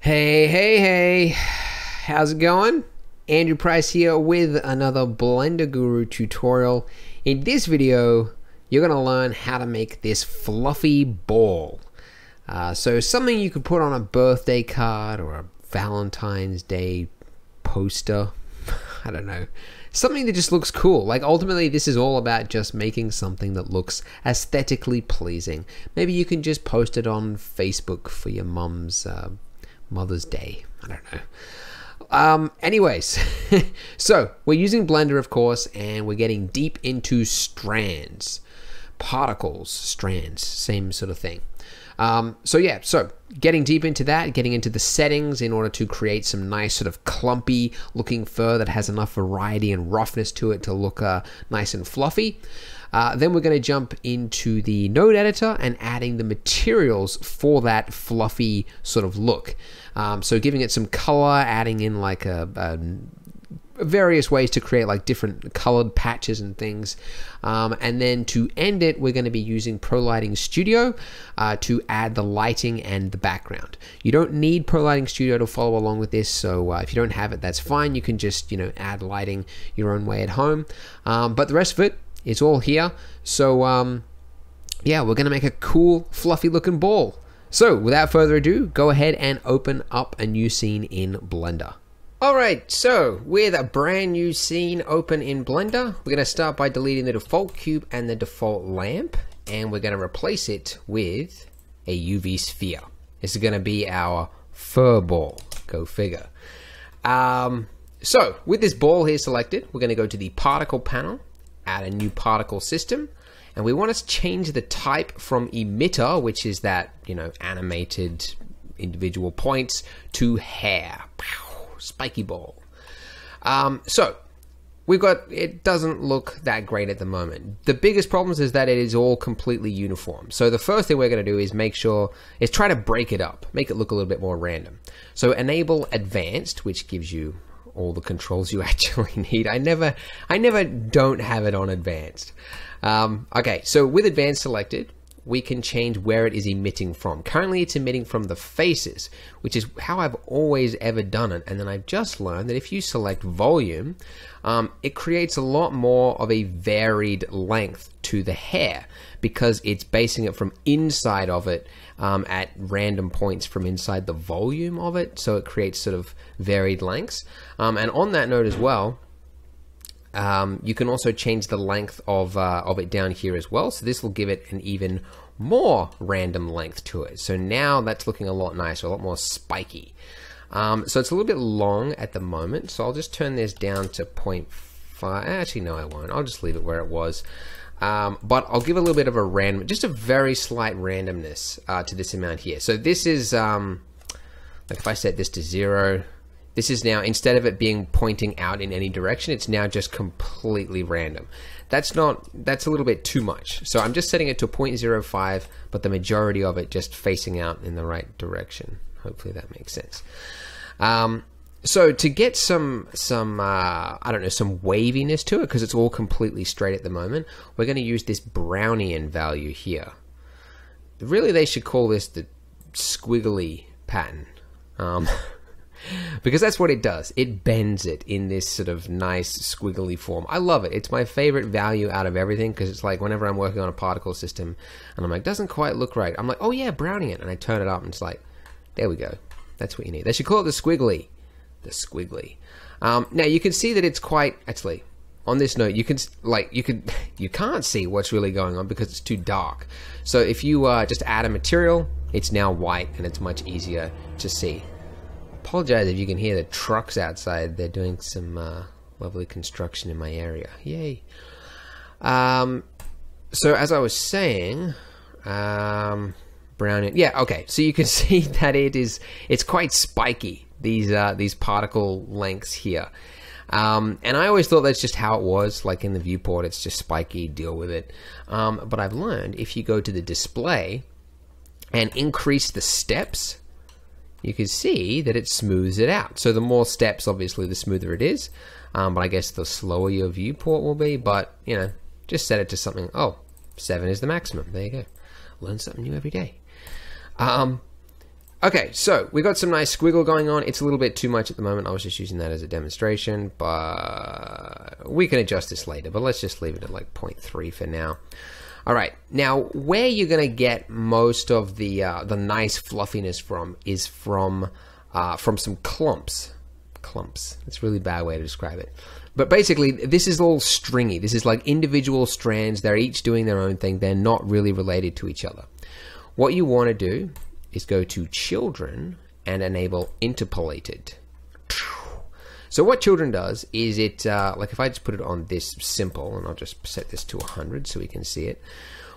Hey, how's it going? Andrew Price here with another Blender Guru tutorial. In this video, you're going to learn how to make this fluffy ball. So something you could put on a birthday card or a Valentine's Day poster. I don't know. Something that just looks cool. Like ultimately this is all about just making something that looks aesthetically pleasing. Maybe you can just post it on Facebook for your mum's Mother's Day. I don't know. Anyways, so we're using Blender, of course, and we're getting deep into strands, particles, strands, same sort of thing. So getting deep into that, getting into the settings in order to create some nice sort of clumpy looking fur that has enough variety and roughness to it to look nice and fluffy. Then we're going to jump into the node editor and adding the materials for that fluffy sort of look. So giving it some color, adding in like various ways to create like different colored patches and things. And then to end it, we're going to be using Pro Lighting Studio to add the lighting and the background. You don't need Pro Lighting Studio to follow along with this, so if you don't have it, that's fine. You can just, add lighting your own way at home. But the rest of it, it's all here. So yeah, we're gonna make a cool fluffy looking ball. So without further ado, go ahead and open up a new scene in Blender. Alright, so with a brand new scene open in Blender, we're gonna start by deleting the default cube and the default lamp, and we're gonna replace it with a UV sphere. This is gonna be our fur ball. Go figure. So with this ball here selected, we're gonna go to the particle panel, add a new particle system, and we want to change the type from emitter, which is that, animated individual points, to hair. Spiky ball. So we've got, it doesn't look that great at the moment. The biggest problem is that it is all completely uniform. So the first thing we're going to do is try to break it up, make it look a little bit more random. So enable advanced, which gives you all the controls you actually need. I never don't have it on advanced. Okay, so with advanced selected, we can change where it is emitting from. Currently it's emitting from the faces, which is how I've always ever done it. And then I've just learned that if you select volume, it creates a lot more of a varied length to the hair because it's basing it from inside of it at random points from inside the volume of it. So it creates sort of varied lengths. And on that note as well, you can also change the length of it down here as well. So this will give it an even more random length to it. So now that's looking a lot nicer, a lot more spiky. So it's a little bit long at the moment. So I'll just turn this down to 0.5. Actually, no, I won't. I'll just leave it where it was. But I'll give a little bit of a random, just a very slight randomness to this amount here. So this is, like if I set this to 0, this is now, instead of it being pointing out in any direction, it's now just completely random. That's a little bit too much. So I'm just setting it to 0.05, but the majority of it just facing out in the right direction. Hopefully that makes sense. So to get some I don't know, some waviness to it, because it's all completely straight at the moment, we're going to use this Brownian value here. Really, they should call this the squiggly pattern. Because that's what it does. It bends it in this sort of nice squiggly form. I love it. It's my favorite value out of everything because it's like whenever I'm working on a particle system and I'm like, doesn't quite look right. I'm like, oh yeah, Brownian. And I turn it up and it's like, there we go. That's what you need. They should call it the squiggly. The squiggly. Now you can see that it's quite, actually, on this note, you can't see what's really going on because it's too dark. So if you just add a material, it's now white and it's much easier to see. Apologize if you can hear the trucks outside. They're doing some lovely construction in my area. Yay. So as I was saying, Brownian. Yeah, okay. So you can see that it's quite spiky, these particle lengths here. And I always thought that's just how it was, like in the viewport, it's just spiky, deal with it. But I've learned if you go to the display and increase the steps, you can see that it smooths it out. So the more steps, obviously, the smoother it is. But I guess the slower your viewport will be. But, just set it to something. Oh, 7 is the maximum. There you go. Learn something new every day. Okay, so we got some nice squiggle going on. It's a little bit too much at the moment. I was just using that as a demonstration, but we can adjust this later. But let's just leave it at like 0.3 for now. All right, now where you're going to get most of the nice fluffiness from is from some clumps. Clumps. It's a really bad way to describe it. But basically, this is all stringy. This is like individual strands. They're each doing their own thing. They're not really related to each other. What you want to do is go to Children and enable Interpolated. So what Children does is it, like if I just put it on this simple, and I'll just set this to 100 so we can see it.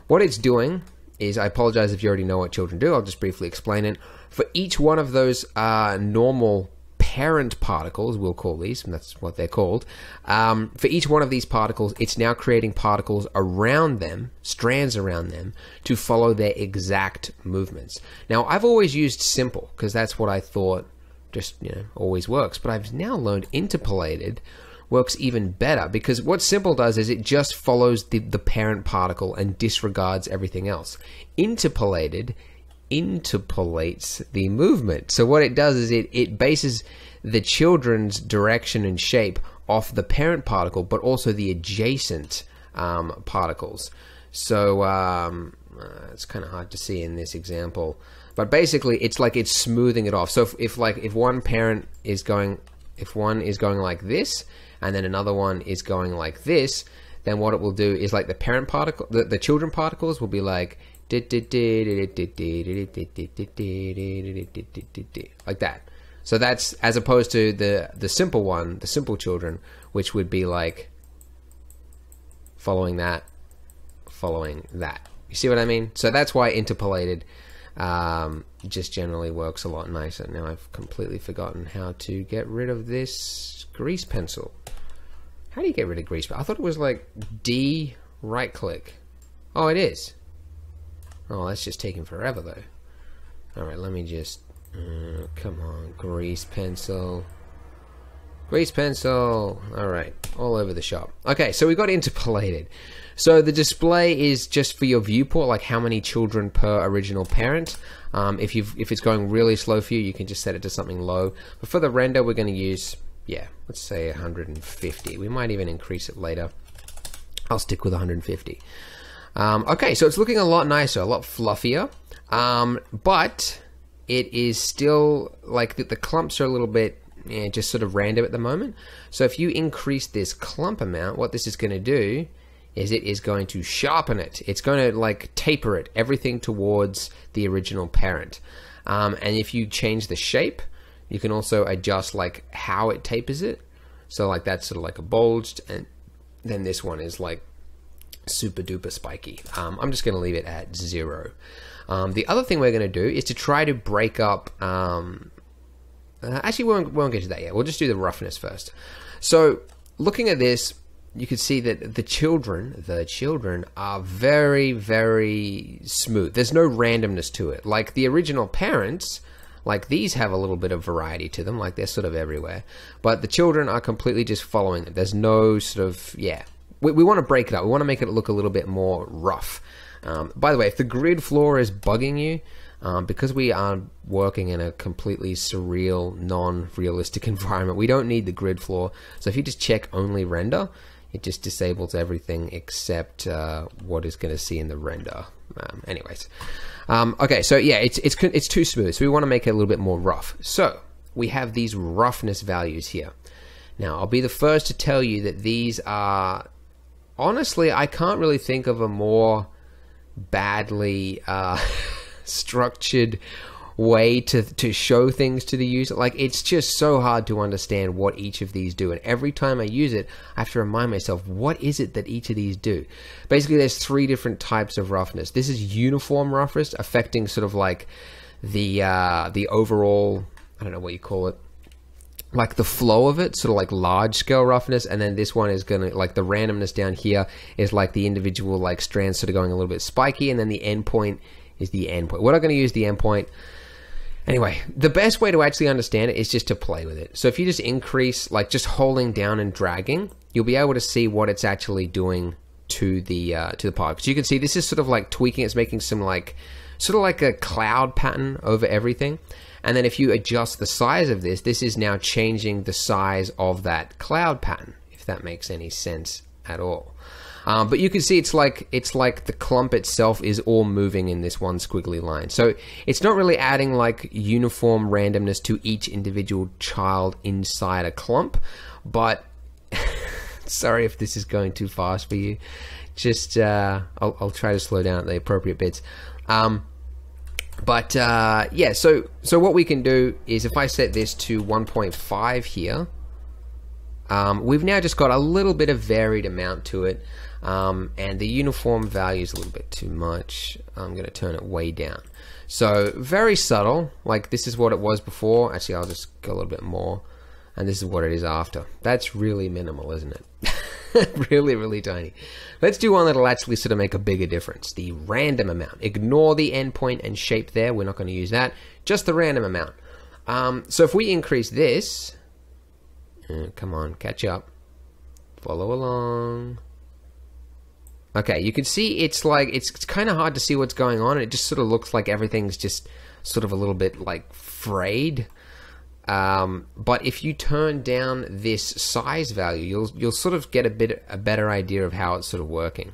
What it's doing is, I apologize if you already know what Children do, I'll just briefly explain it. For each one of those normal parent particles, we'll call these, and that's what they're called. For each one of these particles, it's now creating particles around them, strands around them, to follow their exact movements. Now, I've always used simple, because that's what I thought just, always works. But I've now learned interpolated works even better, because what simple does is it just follows the parent particle and disregards everything else. Interpolated interpolates the movement. So what it does is it bases the children's direction and shape off the parent particle, but also the adjacent particles. So it's kind of hard to see in this example, but basically it's like it's smoothing it off. So if one parent is going, if one is going like this, and then another one is going like this, then what it will do is like the parent particle, the children particles will be like like that. So that's as opposed to the simple one, the simple children, which would be like following that. You see what I mean? So that's why interpolated just generally works a lot nicer. Now I've completely forgotten how to get rid of this grease pencil. How do you get rid of grease pencil? I thought it was like D right click. Oh, it is. Oh, that's just taking forever though. Alright, let me just come on, grease pencil. Grease pencil. Alright, all over the shop. Okay, so we got interpolated. So the display is just for your viewport, like how many children per original parent. If it's going really slow for you, you can just set it to something low. But for the render, we're going to use, let's say 150. We might even increase it later. I'll stick with 150. Okay, so it's looking a lot nicer, a lot fluffier, but it is still like the clumps are a little bit just sort of random at the moment. So if you increase this clump amount, what this is going to do is it is going to sharpen it. It's going to like taper it, everything towards the original parent. And if you change the shape, you can also adjust like how it tapers it. So like that's sort of like a bulged, and then this one is like super duper spiky. I'm just going to leave it at 0. The other thing we're going to do is to try to break up actually we won't get to that yet. We'll just do the roughness first. So looking at this, you can see that the children are very, very smooth. There's no randomness to it. Like the original parents, like these have a little bit of variety to them, like they're sort of everywhere. But the children are completely just following it. There's no sort of, we want to break it up. We want to make it look a little bit more rough. By the way, if the grid floor is bugging you, because we are working in a completely surreal, non-realistic environment, we don't need the grid floor. So if you just check only render, it just disables everything except what is going to see in the render. Anyways, okay, so it's too smooth. So we want to make it a little bit more rough. So we have these roughness values here. Now, I'll be the first to tell you that these are, honestly, I can't really think of a more badly structured way to show things to the user. Like, it's just so hard to understand what each of these do, and every time I use it I have to remind myself, what is it that each of these do? Basically, there's 3 different types of roughness. This is uniform roughness, affecting sort of like the overall, I don't know what you call it, like the flow of it, sort of like large scale roughness. And then this one is gonna, like the randomness down here is like the individual like strands sort of going a little bit spiky, and then the endpoint is the endpoint. We're not going to use the endpoint. Anyway, the best way to actually understand it is just to play with it. So if you just increase, like just holding down and dragging, you'll be able to see what it's actually doing to the particle. So you can see this is sort of like tweaking. It's making some like sort of like a cloud pattern over everything. And then if you adjust the size of this, this is now changing the size of that cloud pattern, if that makes any sense at all. But you can see it's like the clump itself is all moving in this one squiggly line. So it's not really adding like uniform randomness to each individual child inside a clump. But sorry if this is going too fast for you. Just I'll try to slow down at the appropriate bits. Yeah, so what we can do is if I set this to 1.5 here, we've now just got a little bit of varied amount to it. And the uniform value is a little bit too much. I'm going to turn it way down. So very subtle, like this is what it was before. Actually, I'll just go a little bit more. And this is what it is after. That's really minimal, isn't it? Really, really tiny. Let's do one that'll actually sort of make a bigger difference. The random amount. Ignore the endpoint and shape there. We're not going to use that. Just the random amount. So if we increase this, come on, catch up. Follow along. Okay, you can see it's like, it's kind of hard to see what's going on. It just sort of looks like everything's just sort of a little bit like frayed. But if you turn down this size value, you'll sort of get a better idea of how it's sort of working.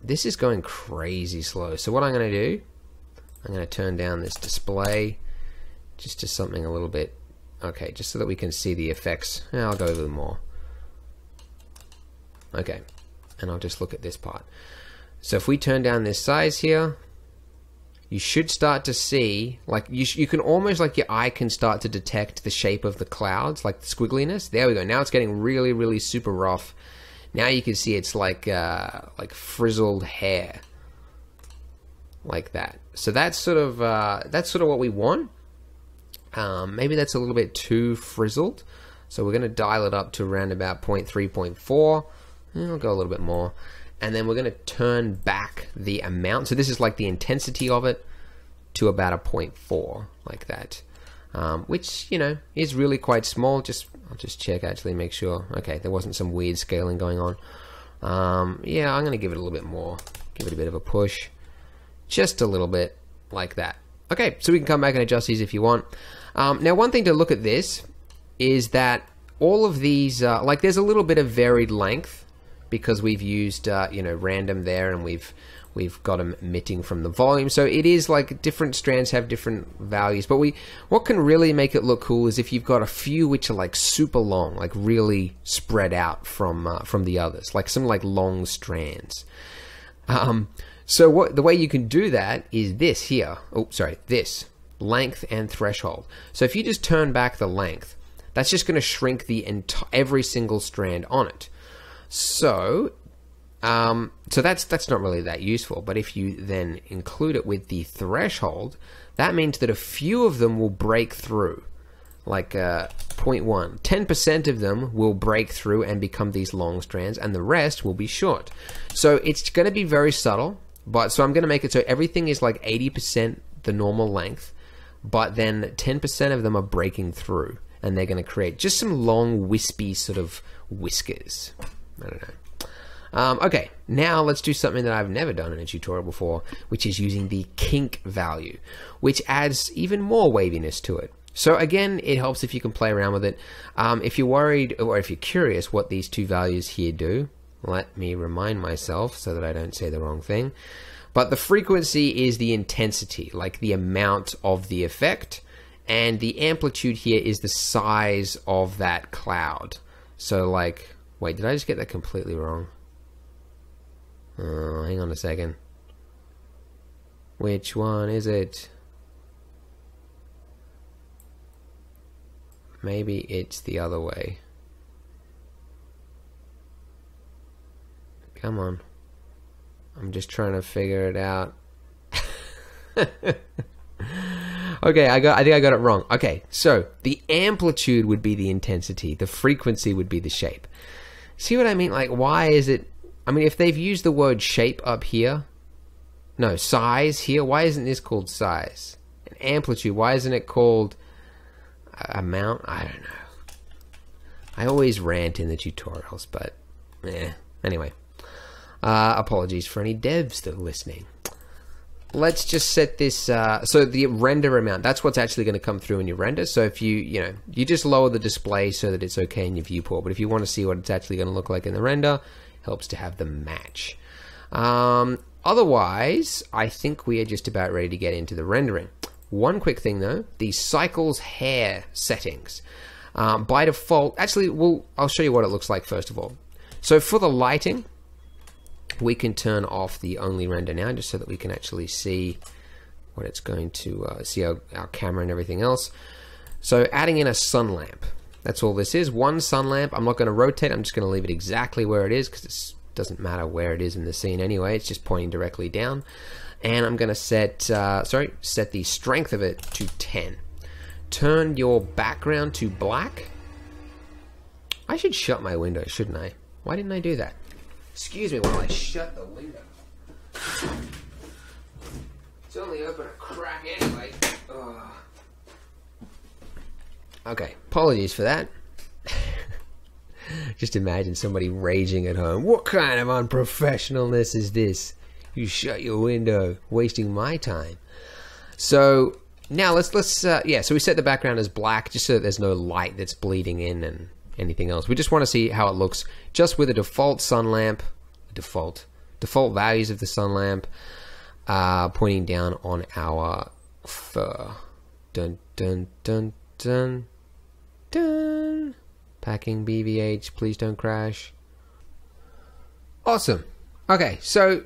This is going crazy slow. So what I'm going to do, I'm going to turn down this display just to something a little bit, okay, just so that we can see the effects. I'll go a little more. Okay. And I'll just look at this part. So if we turn down this size here, you should start to see, like you can almost, like your eye can start to detect the shape of the clouds, like the squiggliness. There we go. Now it's getting really, really super rough. Now you can see it's like frizzled hair, like that. So that's sort of what we want. Maybe that's a little bit too frizzled. So we're going to dial it up to around about 0.3, 0.4. I'll go a little bit more, and then we're going to turn back the amount. So this is like the intensity of it to about a 0.4, like that, which, you know, is really quite small. I'll just check, actually, make sure. Okay, there wasn't some weird scaling going on. Yeah, I'm going to give it a little bit more, give it a bit of a push, just a little bit, like that. Okay, so we can come back and adjust these if you want. Now, one thing to look at this is that all of these, like there's a little bit of varied length, because we've used you know, random there, and we've got them emitting from the volume. So it is like different strands have different values. But what can really make it look cool is if you've got a few which are like super long, like really spread out from the others, like some like long strands. So the way you can do that is this here. Oh, sorry, this length and threshold. So if you just turn back the length, that's just going to shrink every single strand on it. So that's not really that useful. But if you then include it with the threshold, that means that a few of them will break through, like 0.1. 10% of them will break through and become these long strands, and the rest will be short. So it's going to be very subtle. But so I'm going to make it so everything is like 80% the normal length, but then 10% of them are breaking through, and they're going to create just some long, wispy sort of whiskers. I don't know. Okay, now let's do something that I've never done in a tutorial before, which is using the kink value, which adds even more waviness to it. So again, it helps if you can play around with it. If you're worried, or if you're curious what these two values here do, let me remind myself so that I don't say the wrong thing. But the frequency is the intensity, like the amount of the effect, and the amplitude here is the size of that cloud. So like, wait, did I just get that completely wrong? Hang on a second. Which one is it? Maybe it's the other way. Come on. I'm just trying to figure it out. Okay, I think I got it wrong. Okay, so the amplitude would be the intensity. The frequency would be the shape. See what I mean? Like, why is it... I mean, if they've used the word shape up here... No, size here. Why isn't this called size? And amplitude, why isn't it called amount? I don't know. I always rant in the tutorials, but... Anyway. Apologies for any devs that are listening. let's just set this, so the render amount, that's what's actually going to come through in your render. So if you just lower the display so that it's okay in your viewport. But if you want to see what it's actually going to look like in the render, helps to have them match. Otherwise, I think we are just about ready to get into the rendering. One quick thing though, the Cycles hair settings. By default, actually, I'll show you what it looks like first of all. So for the lighting, we can turn off the only render now, just so that we can actually see what it's going to see our camera and everything else. So adding in a sun lamp. That's all this is. One sun lamp. I'm not going to rotate. I'm just going to leave it exactly where it is because it doesn't matter where it is in the scene anyway. It's just pointing directly down. And I'm going to set the strength of it to 10. Turn your background to black. I should shut my window, shouldn't I? Why didn't I do that? Excuse me while I shut the window. It's only open a crack anyway. Ugh. Okay, apologies for that. Just imagine somebody raging at home. What kind of unprofessionalness is this? You shut your window, wasting my time. So now let's so we set the background as black just so that there's no light that's bleeding in and anything else. We just want to see how it looks just with a default sun lamp, default values of the sun lamp, pointing down on our fur. Dun dun dun dun dun. Packing BVH, please don't crash. Awesome. Okay, so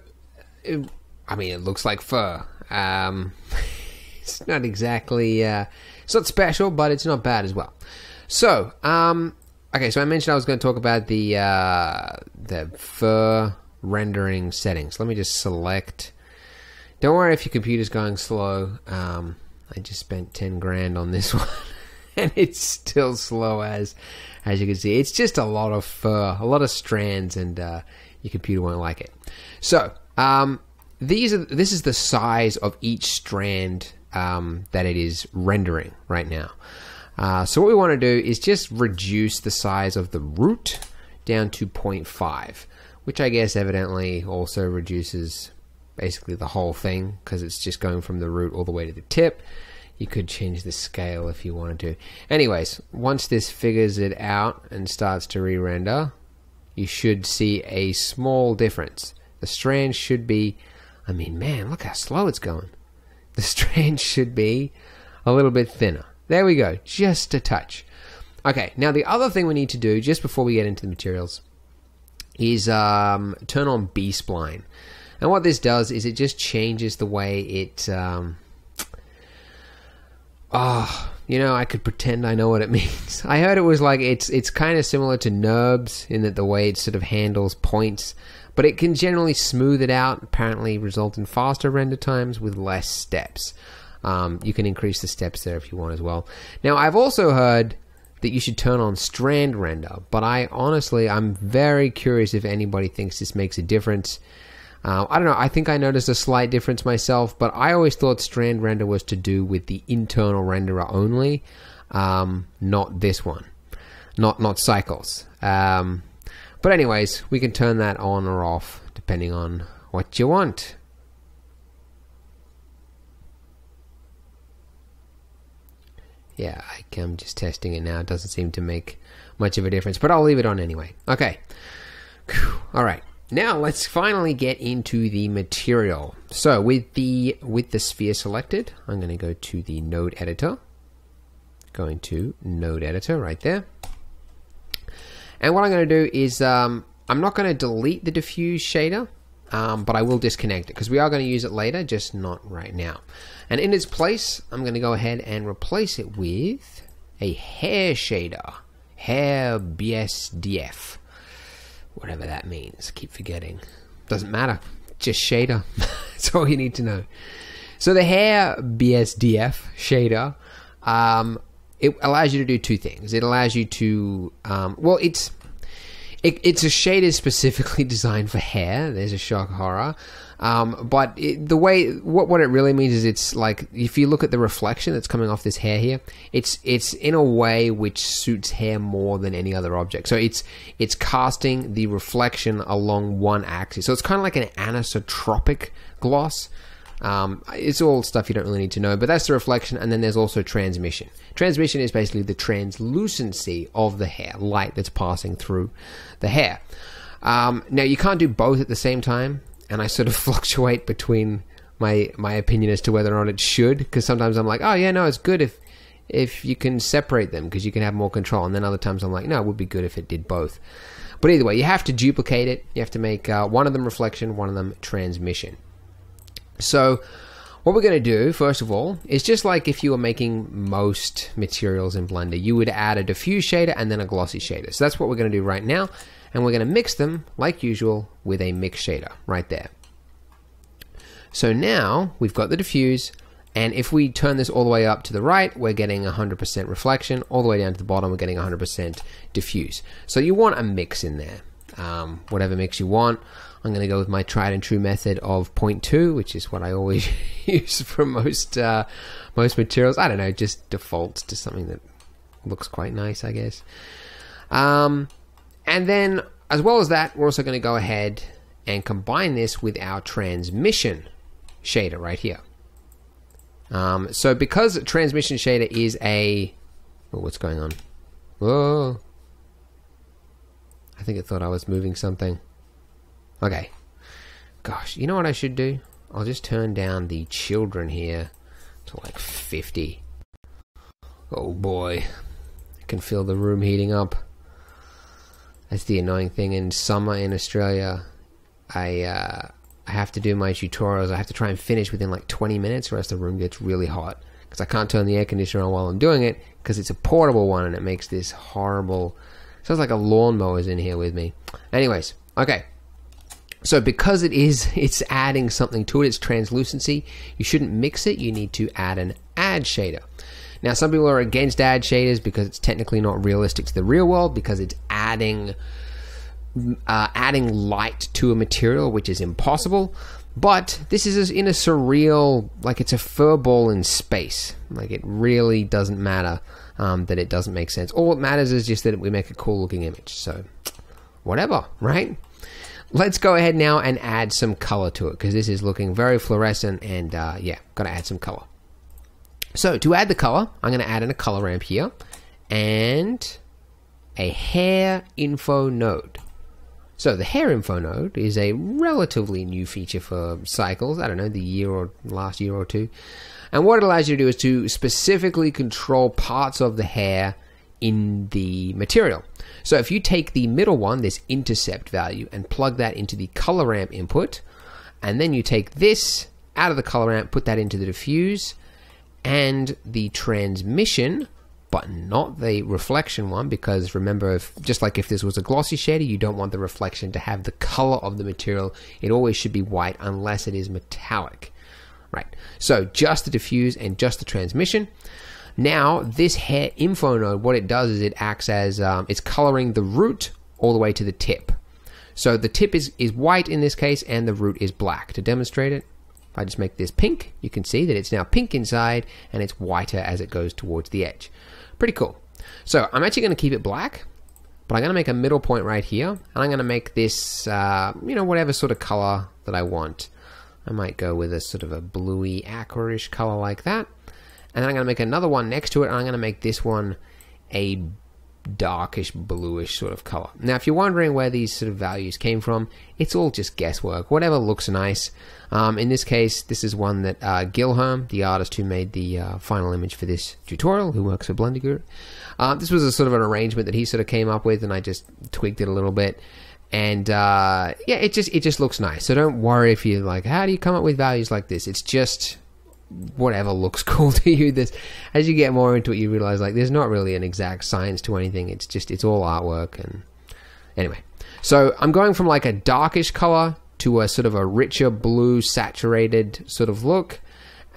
it looks like fur. It's not exactly it's not special, but it's not bad as well. So okay, so I mentioned I was going to talk about the fur rendering settings. Let me just select. Don't worry if your computer's going slow. I just spent 10 grand on this one, and it's still slow as you can see. It's just a lot of fur, a lot of strands, and your computer won't like it. So this is the size of each strand that it is rendering right now. So what we want to do is just reduce the size of the root down to 0.5, which I guess evidently also reduces basically the whole thing because it's just going from the root all the way to the tip. You could change the scale if you wanted to. Anyways, once this figures it out and starts to re-render, you should see a small difference. The strand should be, I mean, man, look how slow it's going. The strand should be a little bit thinner. There we go, just a touch. Okay, now the other thing we need to do just before we get into the materials is turn on B-spline. And what this does is it just changes the way it... I could pretend I know what it means. I heard it was like it's kind of similar to NURBS in that the way it sort of handles points, but it can generally smooth it out, apparently result in faster render times with less steps. You can increase the steps there if you want as well. Now, I've also heard that you should turn on strand render, but I'm very curious if anybody thinks this makes a difference. I don't know, I think I noticed a slight difference myself, but I always thought strand render was to do with the internal renderer only, not this one, not Cycles. But anyways, we can turn that on or off depending on what you want. Yeah, I'm just testing it now. It doesn't seem to make much of a difference, but I'll leave it on anyway. Okay. All right. Now let's finally get into the material. So with the sphere selected, I'm going to go to the node editor. Going to node editor right there. And what I'm going to do is I'm not going to delete the diffuse shader, but I will disconnect it because we are going to use it later, just not right now. And in its place, I'm going to go ahead and replace it with a hair shader, hair BSDF. Whatever that means, keep forgetting. Doesn't matter, just shader. That's all you need to know. So the hair BSDF shader, it allows you to do two things. It allows you to, it's a shader specifically designed for hair. There's a shock horror. But what it really means is it's like, if you look at the reflection that's coming off this hair here, it's in a way which suits hair more than any other object. So it's casting the reflection along one axis. So it's kind of like an anisotropic gloss. It's all stuff you don't really need to know, but that's the reflection. And then there's also transmission. Transmission is basically the translucency of the hair, light that's passing through the hair. Now, you can't do both at the same time, and I sort of fluctuate between my opinion as to whether or not it should, because sometimes I'm like, oh yeah, no, it's good if you can separate them because you can have more control, and then other times I'm like, no, it would be good if it did both. But either way, you have to duplicate it. You have to make one of them reflection, one of them transmission. So what we're going to do, first of all, is just like if you were making most materials in Blender, you would add a diffuse shader and then a glossy shader. So that's what we're going to do right now, and we're going to mix them, like usual, with a mix shader right there. So now we've got the diffuse, and if we turn this all the way up to the right, we're getting 100% reflection. All the way down to the bottom, we're getting 100% diffuse. So you want a mix in there, whatever mix you want. I'm going to go with my tried and true method of 0.2, which is what I always use for most materials. I don't know, just defaults to something that looks quite nice, I guess. And then, as well as that, we're also going to go ahead and combine this with our transmission shader right here. So because transmission shader is a... Oh, what's going on? Whoa. I think it thought I was moving something. Okay. Gosh, you know what I should do? I'll just turn down the children here to like 50. Oh boy. I can feel the room heating up. That's the annoying thing. In summer in Australia, I have to do my tutorials. I have to try and finish within like 20 minutes or else the room gets really hot. Because I can't turn the air conditioner on while I'm doing it because it's a portable one and it makes this horrible... Sounds like a lawnmower's in here with me. Anyways, okay. So because it's adding something to it, it's translucency, you shouldn't mix it, you need to add an add shader. Now some people are against add shaders because it's technically not realistic to the real world, because it's adding light to a material, which is impossible. But this is in a surreal, like it's a fur ball in space. Like it really doesn't matter that it doesn't make sense. All that matters is just that we make a cool looking image. So whatever, right? Let's go ahead now and add some color to it, because this is looking very fluorescent, and yeah, gotta add some color. So to add the color, I'm gonna add in a color ramp here and a hair info node. So the hair info node is a relatively new feature for Cycles. I don't know, the last year or two. And what it allows you to do is to specifically control parts of the hair in the material. So if you take the middle one, this intercept value, and plug that into the color ramp input, and then you take this out of the color ramp, put that into the diffuse and the transmission, but not the reflection one, because remember, just like if this was a glossy shader, you don't want the reflection to have the color of the material. It always should be white unless it is metallic. Right, so just the diffuse and just the transmission. Now, this hair info node, what it does is it acts as, it's coloring the root all the way to the tip. So the tip is white in this case, and the root is black. To demonstrate it, if I just make this pink, you can see that it's now pink inside, and it's whiter as it goes towards the edge. Pretty cool. So I'm actually going to keep it black, but I'm going to make a middle point right here, and I'm going to make this, you know, whatever sort of color that I want. I might go with a sort of a bluey, aquarish color like that. And then I'm going to make another one next to it, and I'm going to make this one a darkish, bluish sort of color. Now, if you're wondering where these sort of values came from, it's all just guesswork. Whatever looks nice. In this case, this is one that Gilherm, the artist who made the final image for this tutorial, who works for Blender Guru, this was a sort of an arrangement that he sort of came up with, and I just tweaked it a little bit. And yeah, it just looks nice. So don't worry if you're like, how do you come up with values like this? It's just whatever looks cool to you. This, as you get more into it, you realize like there's not really an exact science to anything. It's all artwork. And anyway, so I'm going from like a darkish color to a sort of a richer blue saturated sort of look,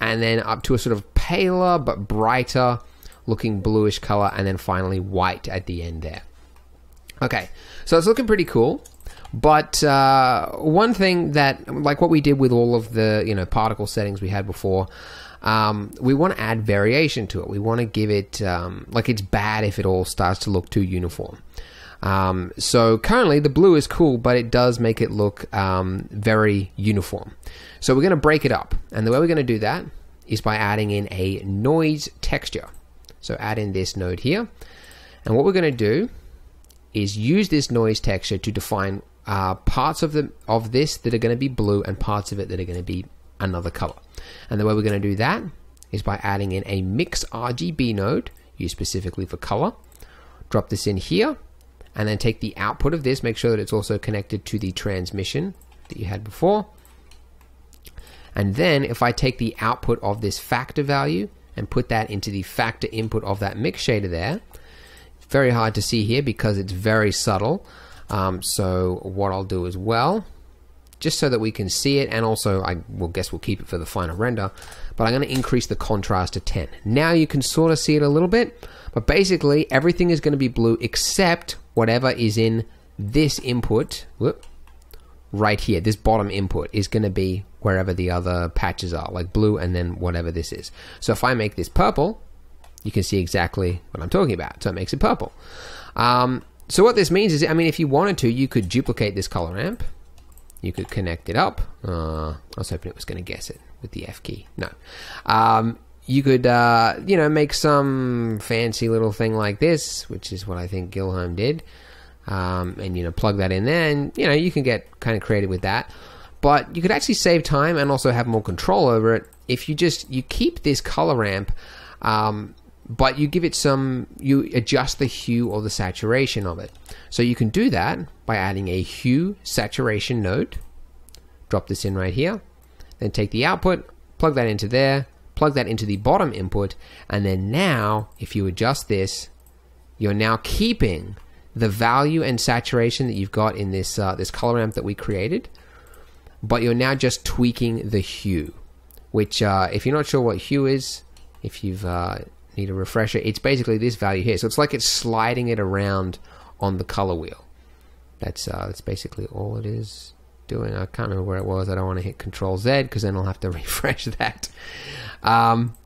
and then up to a sort of paler but brighter looking bluish color, and then finally white at the end there. Okay, so it's looking pretty cool. But one thing that, like what we did with all of the, you know, particle settings we had before, we want to add variation to it. We want to give it, like it's bad if it all starts to look too uniform. So currently the blue is cool, but it does make it look very uniform. So we're going to break it up. And the way we're going to do that is by adding in a noise texture. So add in this node here. And what we're going to do is use this noise texture to define parts of this that are going to be blue and parts of it that are going to be another color. And the way we're going to do that is by adding in a mix RGB node, used specifically for color. Drop this in here, and then take the output of this, make sure that it's also connected to the transmission that you had before. And then if I take the output of this factor value and put that into the factor input of that mix shader there, it's very hard to see here because it's very subtle. So what I'll do as well, just so that we can see it, and also I will guess we'll keep it for the final render, but I'm going to increase the contrast to 10. Now you can sort of see it a little bit, but basically everything is going to be blue except whatever is in this input, right here. This bottom input is going to be wherever the other patches are, like blue and then whatever this is. So if I make this purple, you can see exactly what I'm talking about. So it makes it purple. So what this means is, I mean, if you wanted to, you could duplicate this color ramp. You could connect it up. I was hoping it was going to guess it with the F key. No. You could, you know, make some fancy little thing like this, which is what I think Gilholm did. And, you know, plug that in there, and, you know, you can get kind of creative with that. But you could actually save time and also have more control over it if you keep this color ramp, but you give it you adjust the hue or the saturation of it. So you can do that by adding a hue saturation node. Drop this in right here. Then take the output, plug that into there, plug that into the bottom input, and then now, if you adjust this, you're now keeping the value and saturation that you've got in this this color ramp that we created, but you're now just tweaking the hue, which if you're not sure what hue is, if you've need a refresher, it's basically this value here. So it's like it's sliding it around on the color wheel. That's basically all it is doing. I can't remember where it was. I don't want to hit Control Z because then I'll have to refresh that.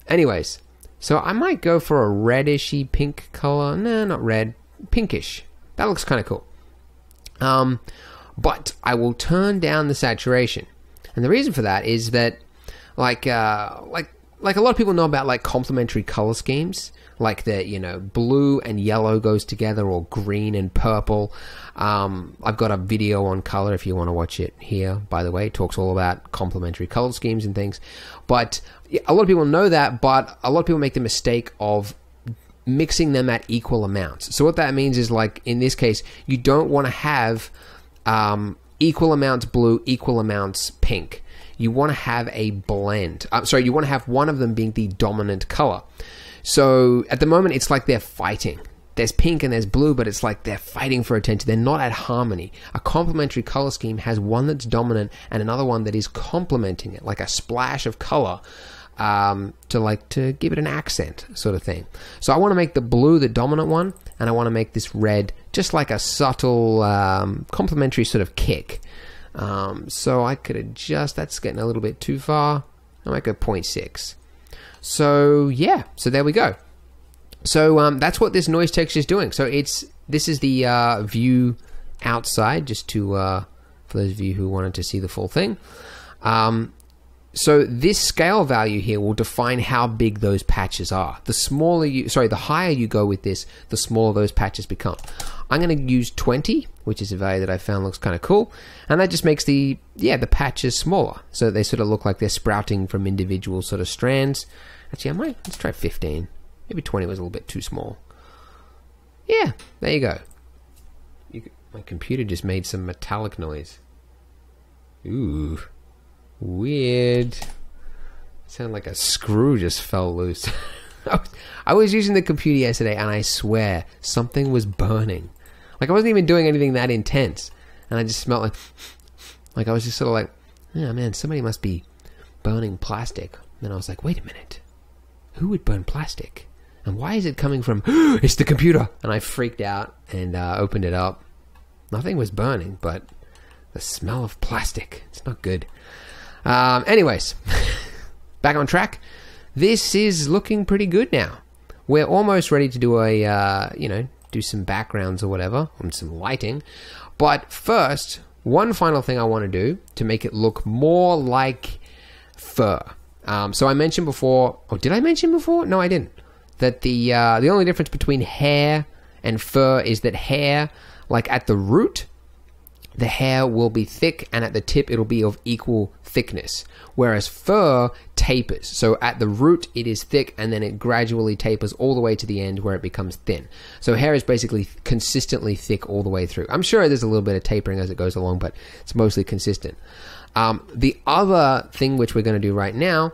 Anyways, so I might go for a reddishy pink color. No, not red, pinkish. That looks kind of cool. But I will turn down the saturation, and the reason for that is that, like a lot of people know about like complementary color schemes, like that, you know, blue and yellow goes together, or green and purple. I've got a video on color if you want to watch it here, by the way. It talks all about complementary color schemes and things. But a lot of people know that, but a lot of people make the mistake of mixing them at equal amounts. So what that means is, like in this case, you don't want to have equal amounts blue, equal amounts pink. You want to have a blend. You want to have one of them being the dominant color. So at the moment, it's like they're fighting. There's pink and there's blue, but it's like they're fighting for attention. They're not at harmony. A complementary color scheme has one that's dominant and another one that is complementing it, like a splash of color to give it an accent sort of thing. So I want to make the blue the dominant one, and I want to make this red just like a subtle complementary sort of kick. So I could adjust. That's getting a little bit too far. I might go 0.6. So yeah, so there we go. So that's what this noise texture is doing. So this is the view outside, just to for those of you who wanted to see the full thing. So this scale value here will define how big those patches are. The higher you go with this, the smaller those patches become. I'm going to use 20, which is a value that I found looks kind of cool, and that just makes the patches smaller, so they sort of look like they're sprouting from individual sort of strands. Actually, let's try 15. Maybe 20 was a little bit too small. Yeah, there you go. My computer just made some metallic noise. Ooh. Weird. Sounded like a screw just fell loose. I was using the computer yesterday, and I swear something was burning. Like I wasn't even doing anything that intense, and I just smelled like I was just sort of like, oh man, somebody must be burning plastic. And then I was like, wait a minute, who would burn plastic? And why is it coming from? It's the computer. And I freaked out and opened it up. Nothing was burning, but the smell of plastic. It's not good. Anyways, back on track. This is looking pretty good now. We're almost ready to do a do some backgrounds or whatever, and some lighting. But first, one final thing I want to do to make it look more like fur. So I mentioned before, or did I mention before? No, I didn't. That the only difference between hair and fur is that hair, like at the root, the hair will be thick, and at the tip it'll be of equal thickness, whereas fur tapers. So at the root it is thick, and then it gradually tapers all the way to the end where it becomes thin. So hair is basically consistently thick all the way through. I'm sure there's a little bit of tapering as it goes along, but it's mostly consistent. The other thing which we're going to do right now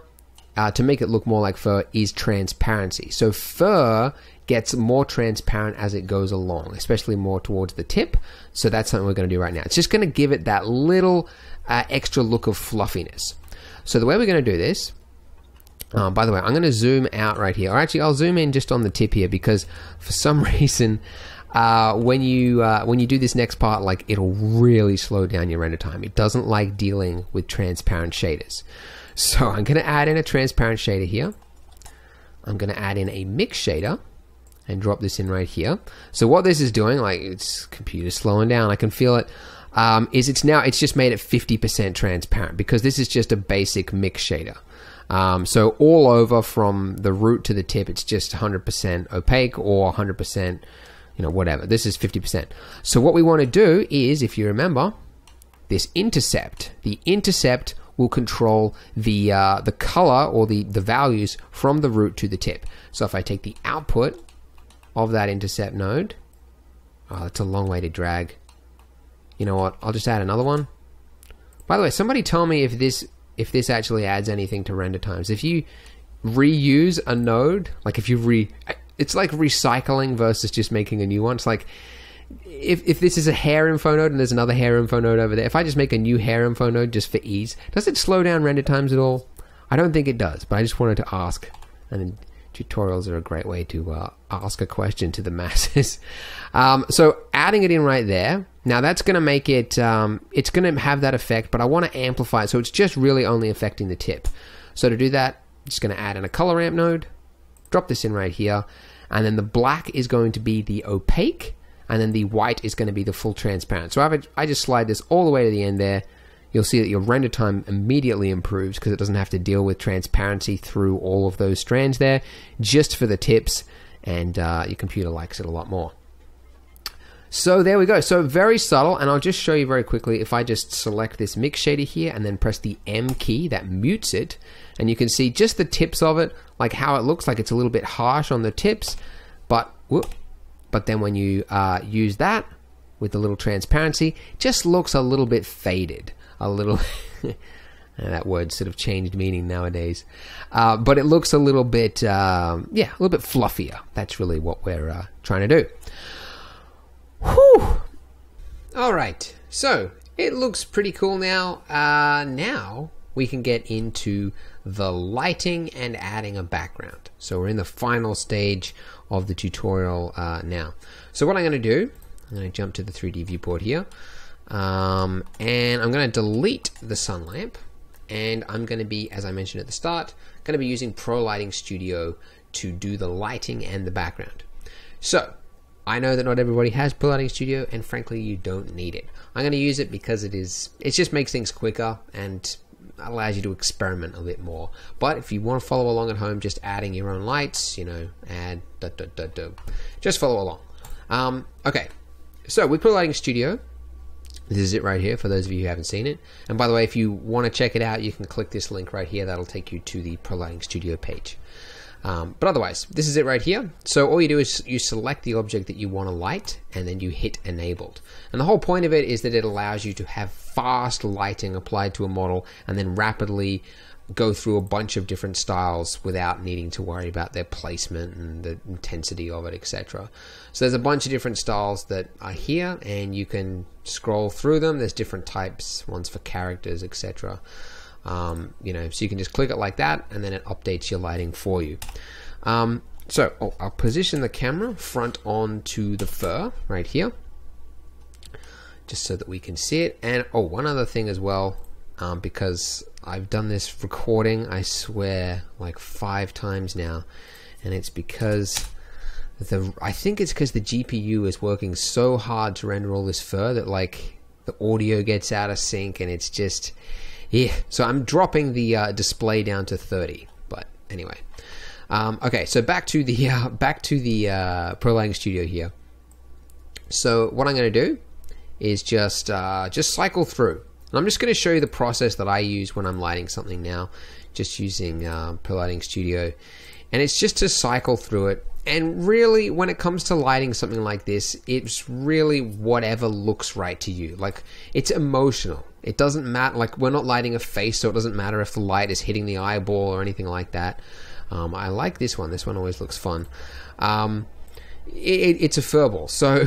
to make it look more like fur is transparency. So fur gets more transparent as it goes along, especially more towards the tip. So that's something we're going to do right now. It's just going to give it that little extra look of fluffiness. So the way we're going to do this, by the way, I'm going to zoom out right here. Or actually, I'll zoom in just on the tip here, because for some reason, when you do this next part, like, it'll really slow down your render time. It doesn't like dealing with transparent shaders. So I'm going to add in a transparent shader here. I'm going to add in a mix shader and drop this in right here. So what this is doing, like, it's computer slowing down, I can feel it, is it's just made it 50% transparent, because this is just a basic mix shader. So all over from the root to the tip, it's just 100% opaque or 100%, whatever. This is 50%. So what we want to do is, if you remember, this intercept, the intercept will control the color or the values from the root to the tip. So if I take the output of that intercept node, oh, that's a long way to drag. You know what? I'll just add another one. By the way, somebody tell me if this actually adds anything to render times. If you reuse a node, like if you it's like recycling versus just making a new one. It's like if this is a hair info node and there's another hair info node over there, if I just make a new hair info node just for ease, does it slow down render times at all? I don't think it does, but I just wanted to ask. And tutorials are a great way to ask a question to the masses. So adding it in right there, now that's going to make it, it's going to have that effect, but I want to amplify it, so it's just really only affecting the tip. So to do that, I'm just going to add in a color ramp node, drop this in right here, and then the black is going to be the opaque, and then the white is going to be the full transparent. So I just slide this all the way to the end there. You'll see that your render time immediately improves because it doesn't have to deal with transparency through all of those strands there, just for the tips, and your computer likes it a lot more. So there we go. So very subtle, and I'll just show you very quickly. If I just select this mix shader here and then press the M key, that mutes it, and you can see just the tips of it, like how it looks like it's a little bit harsh on the tips, but then when you use that with a little transparency, it just looks a little bit faded. A little that word sort of changed meaning nowadays, but it looks a little bit a little bit fluffier. That's really what we're trying to do. Whew. All right, so it looks pretty cool now. Now we can get into the lighting and adding a background. So we're in the final stage of the tutorial now. So what I'm going to do, I'm going to jump to the 3D viewport here. And I'm going to delete the sun lamp, and I'm going to be, as I mentioned at the start, going to be using Pro Lighting Studio to do the lighting and the background. So I know that not everybody has Pro Lighting Studio, and frankly you don't need it. I'm going to use it because it just makes things quicker and allows you to experiment a bit more. But if you want to follow along at home, just adding your own lights, add just follow along. Okay, so with Pro Lighting Studio, this is it right here for those of you who haven't seen it. And by the way, if you want to check it out, you can click this link right here. That'll take you to the Pro Lighting Studio page. But otherwise, this is it right here. So all you do is you select the object that you want to light, and then you hit enabled. And the whole point of it is that it allows you to have fast lighting applied to a model and then rapidly go through a bunch of different styles without needing to worry about their placement and the intensity of it, etc. So there's a bunch of different styles that are here, and you can scroll through them. There's different types, ones for characters, etc. So you can just click it like that, and then it updates your lighting for you. So I'll position the camera front onto the fur right here, just so that we can see it. And one other thing as well, because I've done this recording, I swear, like 5 times now, and it's because I think it's because the GPU is working so hard to render all this fur that like the audio gets out of sync, and it's just, yeah. So I'm dropping the display down to 30. But anyway, okay. So back to the Pro Lighting Studio here. So what I'm going to do is just cycle through. And I'm just going to show you the process that I use when I'm lighting something now, just using Pro Lighting Studio, and it's just to cycle through it. And really, when it comes to lighting something like this, it's really whatever looks right to you. Like, it's emotional. It doesn't matter. Like, we're not lighting a face, so it doesn't matter if the light is hitting the eyeball or anything like that. I like this one. This one always looks fun. It's a furball, so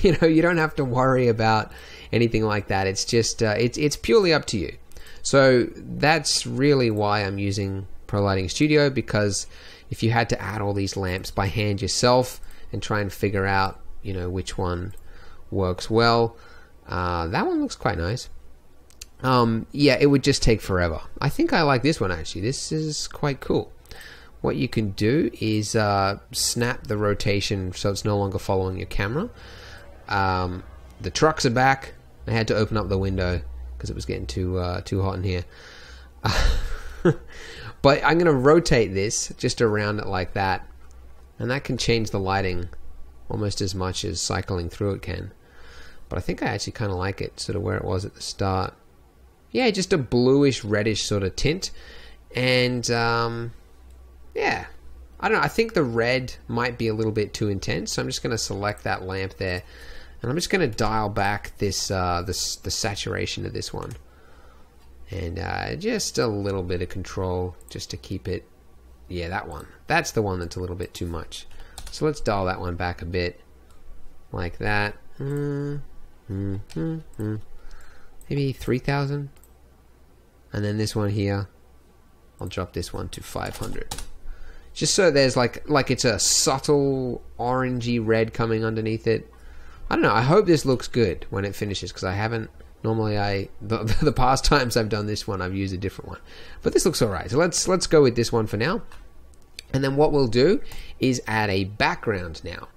you know, you don't have to worry about anything like that. It's just it's purely up to you. So that's really why I'm using Pro Lighting Studio, because if you had to add all these lamps by hand yourself and try and figure out, you know, which one works well, that one looks quite nice. Yeah, it would just take forever. I think I like this one actually. This is quite cool. What you can do is snap the rotation so it's no longer following your camera. The trucks are back. I had to open up the window because it was getting too hot in here. But I'm going to rotate this just around it like that, and that can change the lighting almost as much as cycling through it can. But I think I actually kind of like it, sort of where it was at the start. Yeah, just a bluish reddish sort of tint. And yeah, I don't know, I think the red might be a little bit too intense, so I'm just going to select that lamp there, and I'm just going to dial back this the saturation of this one. And just a little bit of control just to keep it, yeah, that one. That's the one that's a little bit too much. So let's dial that one back a bit, like that. Maybe 3,000. And then this one here, I'll drop this one to 500. Just so there's like it's a subtle orangey red coming underneath it. I don't know, I hope this looks good when it finishes, because I haven't. Normally, the past times I've done this one, I've used a different one. But this looks alright. So let's go with this one for now. And then what we'll do is add a background now.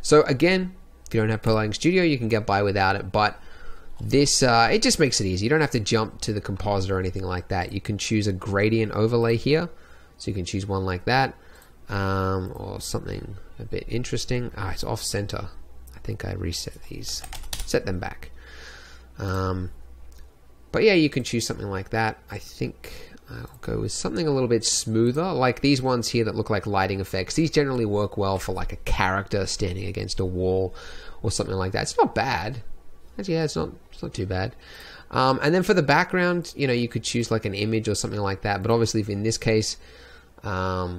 So again, if you don't have Pro Lighting Studio, you can get by without it. But this, it just makes it easy. You don't have to jump to the composite or anything like that. You can choose a gradient overlay here. So you can choose one like that. Or something a bit interesting. It's off center. I think I reset these. Set them back. But yeah, you can choose something like that. I think I'll go with something a little bit smoother, like these ones here that look like lighting effects. These generally work well for like a character standing against a wall or something like that. It's not bad. Actually, yeah, it's not too bad. And then for the background, you know, you could choose like an image or something like that. But obviously, in this case, I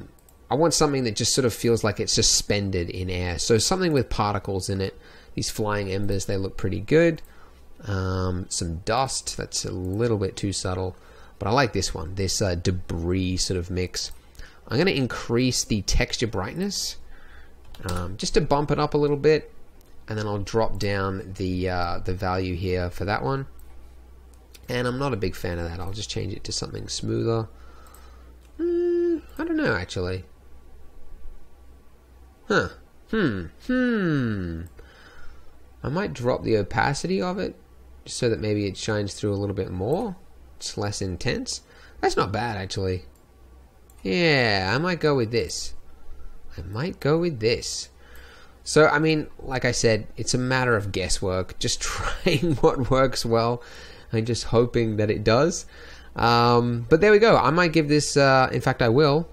want something that just sort of feels like it's suspended in air. So something with particles in it. These flying embers, they look pretty good. Some dust, that's a little bit too subtle, but I like this one, this debris sort of mix. I'm going to increase the texture brightness just to bump it up a little bit, and then I'll drop down the value here for that one. And I'm not a big fan of that. I'll just change it to something smoother. I don't know actually. I might drop the opacity of it, just so that maybe it shines through a little bit more. It's less intense. That's not bad, actually. Yeah, I might go with this. So, I mean, like I said, it's a matter of guesswork. Just trying what works well and just hoping that it does. But there we go. I might give this, in fact, I will.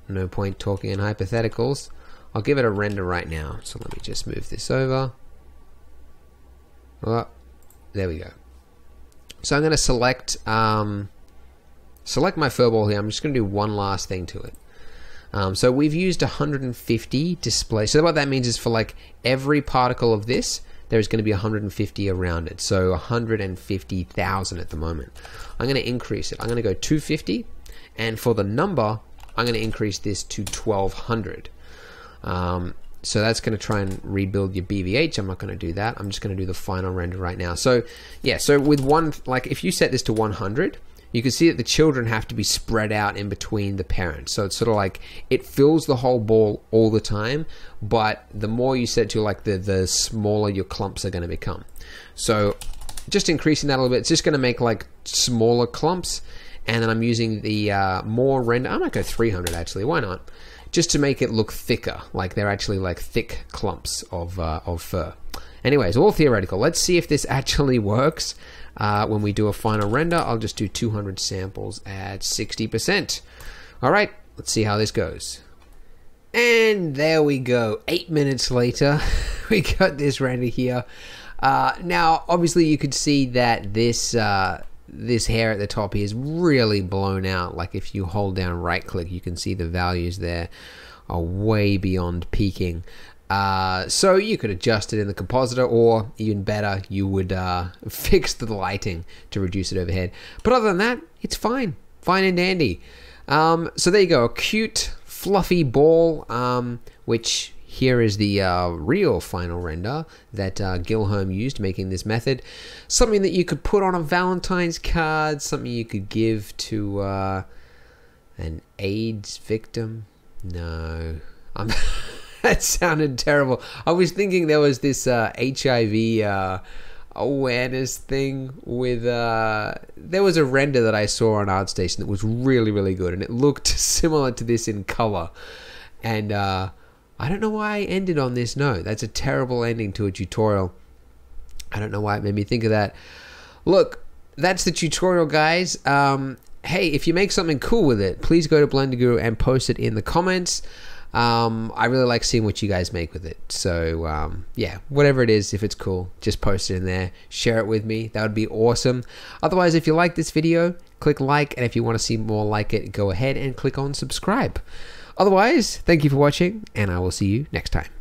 No point talking in hypotheticals. I'll give it a render right now. So let me just move this over. Oh, there we go. So I'm going to select my furball here. I'm just going to do one last thing to it. So we've used 150 display. So what that means is for like every particle of this, there's going to be 150 around it. So 150,000 at the moment. I'm going to increase it. I'm going to go 250, and for the number, I'm going to increase this to 1200. So that's going to try and rebuild your BVH. I'm not going to do that. I'm just going to do the final render right now. So yeah, so with one, like if you set this to 100, you can see that the children have to be spread out in between the parents. So it's sort of like it fills the whole ball all the time, but the more you set to, like, the smaller your clumps are going to become. So just increasing that a little bit, it's just going to make like smaller clumps. And then I'm using the more render. I might go 300 actually. Why not? Just to make it look thicker, like they're actually like thick clumps of fur. Anyways, all theoretical. Let's see if this actually works. When we do a final render, I'll just do 200 samples at 60%. All right, let's see how this goes. And there we go. 8 minutes later, we got this render here. Now, obviously, you could see that this this hair at the top here is really blown out. Like if you hold down right click, you can see the values there are way beyond peaking. So you could adjust it in the compositor, or even better, you would fix the lighting to reduce it overhead. But other than that, it's fine and dandy. So there you go, a cute fluffy ball, which here is the real final render that Gilholm used making this method. Something that you could put on a Valentine's card, something you could give to an AIDS victim. No, that sounded terrible. I was thinking there was this HIV awareness thing with there was a render that I saw on ArtStation that was really good, and it looked similar to this in color, and I don't know why I ended on this note. That's a terrible ending to a tutorial. I don't know why it made me think of that. Look, that's the tutorial, guys. Hey, if you make something cool with it, please go to Blender Guru and post it in the comments. I really like seeing what you guys make with it. So, yeah, whatever it is, if it's cool, just post it in there. Share it with me. That would be awesome. Otherwise, if you like this video, click like. And if you want to see more like it, go ahead and click on subscribe. Otherwise, thank you for watching, and I will see you next time.